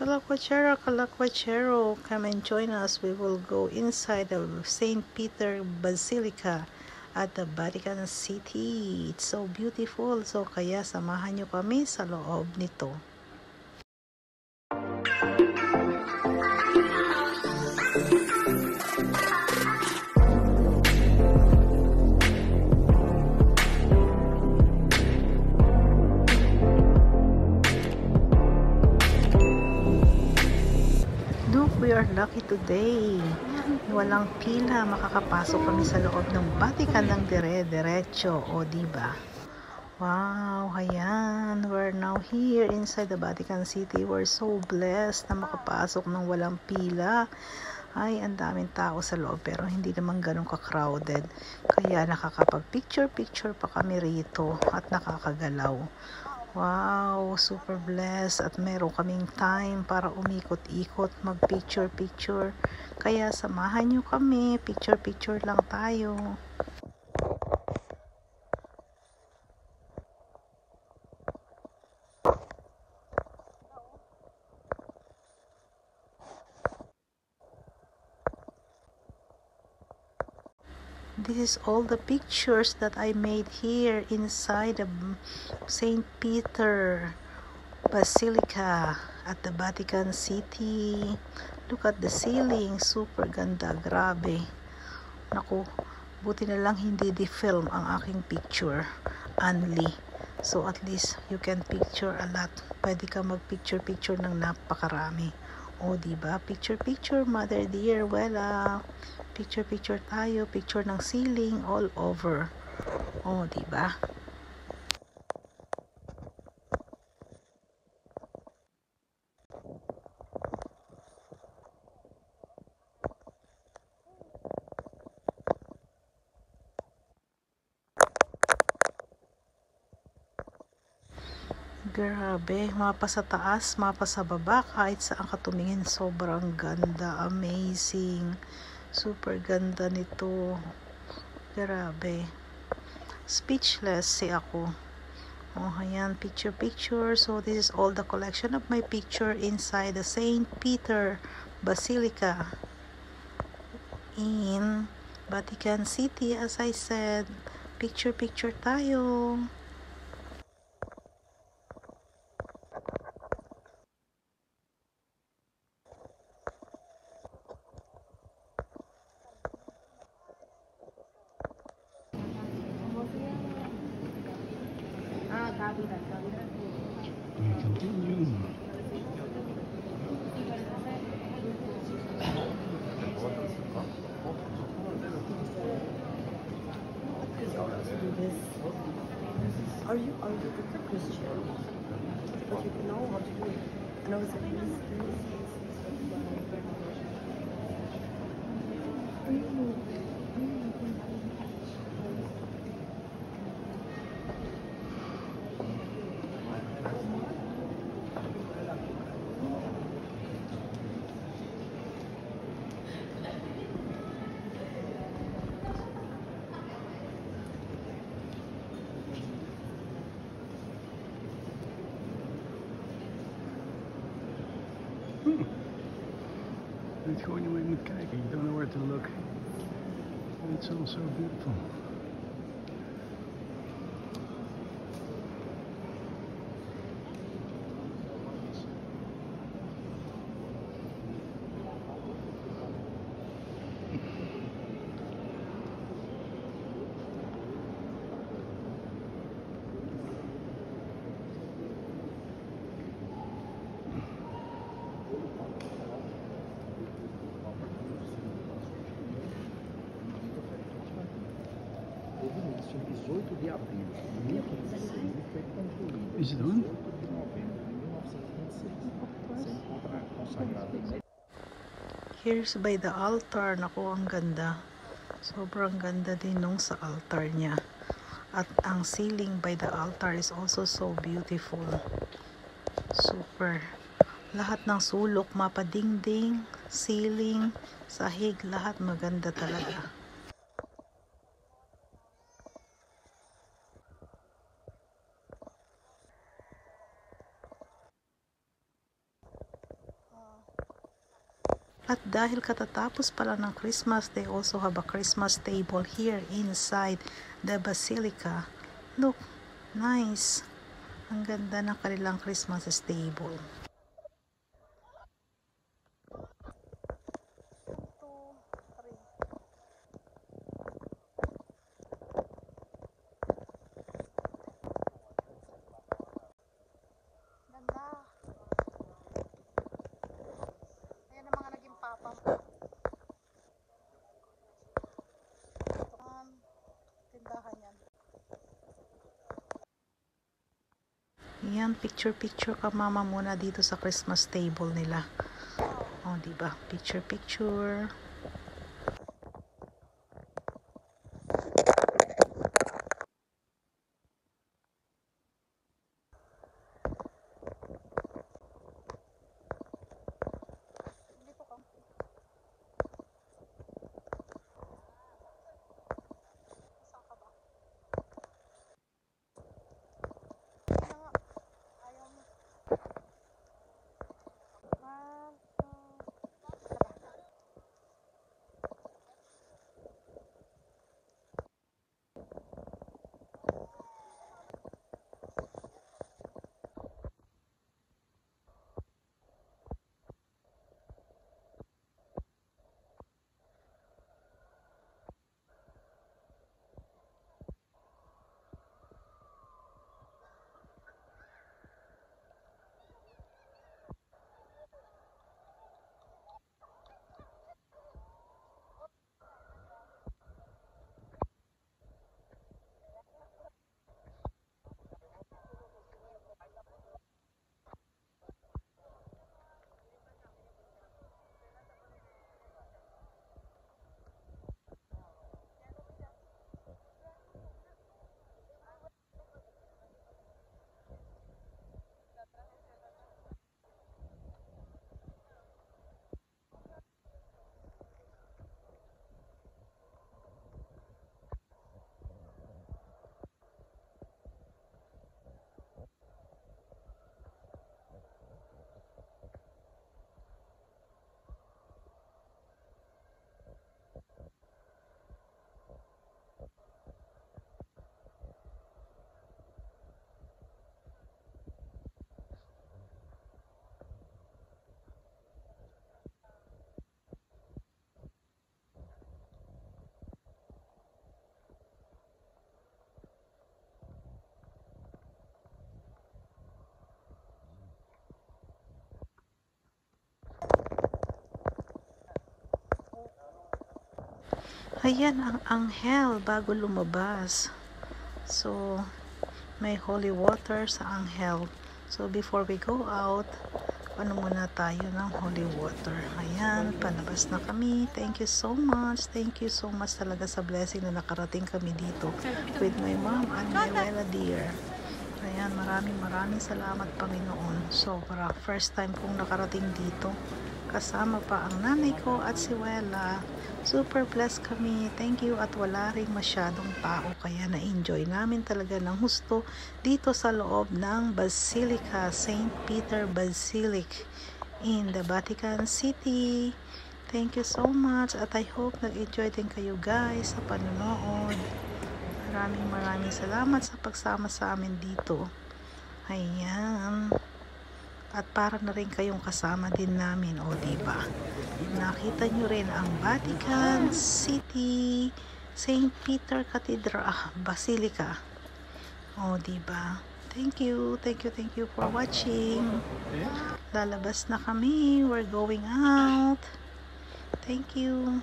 Calaquachero, Calaquachero, come and join us. We will go inside the St. Peter Basilica at the Vatican City. It's so beautiful. So kaya samahan nyo kami sa loob nito. We are lucky today. Walang pila, makakapasok kami sa loob ng Vatican ng dire-diretso. O, diba? Wow, ayan. We're now here inside the Vatican City. We're so blessed na makapasok ng walang pila. Ay, ang daming tao sa loob pero hindi naman ganun ka-crowded. Kaya nakakapag-picture-picture pa kami rito at nakakagalaw. Wow, super blessed at meron kaming time para umikot-ikot, mag-picture-picture. Kaya samahan nyo kami, picture-picture lang tayo. This is all the pictures that I made here inside the St. Peter Basilica at the Vatican City. Look at the ceiling, super ganda, grabe. Naku, buti na lang hindi di-film ang aking picture, only. So at least you can picture a lot. Pwede ka mag-picture-picture ng napakarami. O, diba? Picture-picture, mother dear, wala. Picture-picture tayo, picture ng ceiling all over. O, diba? Grabe, mapa sa taas, mapa sa baba, kahit saan ka tumingin, sobrang ganda, amazing, super ganda nito, grabe, speechless si ako. Oh, ayan, picture. So this is all the collection of my picture inside the St. Peter Basilica in Vatican City. As I said, picture tayo. We continue. Are you a Christian? But you know how to do it. And I was like, Het gewoon hoe je moet kijken. You don't know where to look. It's all so beautiful. Dia 18 de abril de 1916 e foi concluído Is it on? 18 de novembro de 1926, sem consagrado. Here's by the altar. Naku, ang ganda. Sobrang ganda din nung sa altar niya. At ang ceiling by the altar is also so beautiful. Super. Lahat ng sulok, mapadingding, ceiling, sahig, lahat maganda talaga. At dahil katatapos pala ng Christmas, they also have a Christmas table here inside the basilica. Look, nice. Ang ganda ng kanilang Christmas table. Ganda. Ayan ang mga naging papa. Tindahan yan. Yan, picture ka mama muna dito sa Christmas table nila. Oh, diba? Picture. Ayan ang anghel bago lumabas. So, may holy water sa anghel. So, before we go out, ano muna tayo ng holy water. Ayan, palabas na kami. Thank you so much. Thank you so much talaga sa blessing na nakarating kami dito with my mom and my Wela dear. Ayan, maraming salamat Panginoon. Sobra. First time kong nakarating dito. Kasama pa ang nanay ko at si Wela. Super blessed kami. Thank you at wala ring masyadong tao kaya na-enjoy namin talaga ng husto dito sa loob ng Basilica, St. Peter Basilica in the Vatican City. Thank you so much at I hope nag-enjoy din kayo guys sa panonood. Maraming salamat sa pagsama sa amin dito. Ayan. At para na rin kayong kasama din namin, o diba? Nakita nyo rin ang Vatican City, St. Peter Cathedral, Basilica. O diba? Thank you for watching. Lalabas na kami. We're going out. Thank you.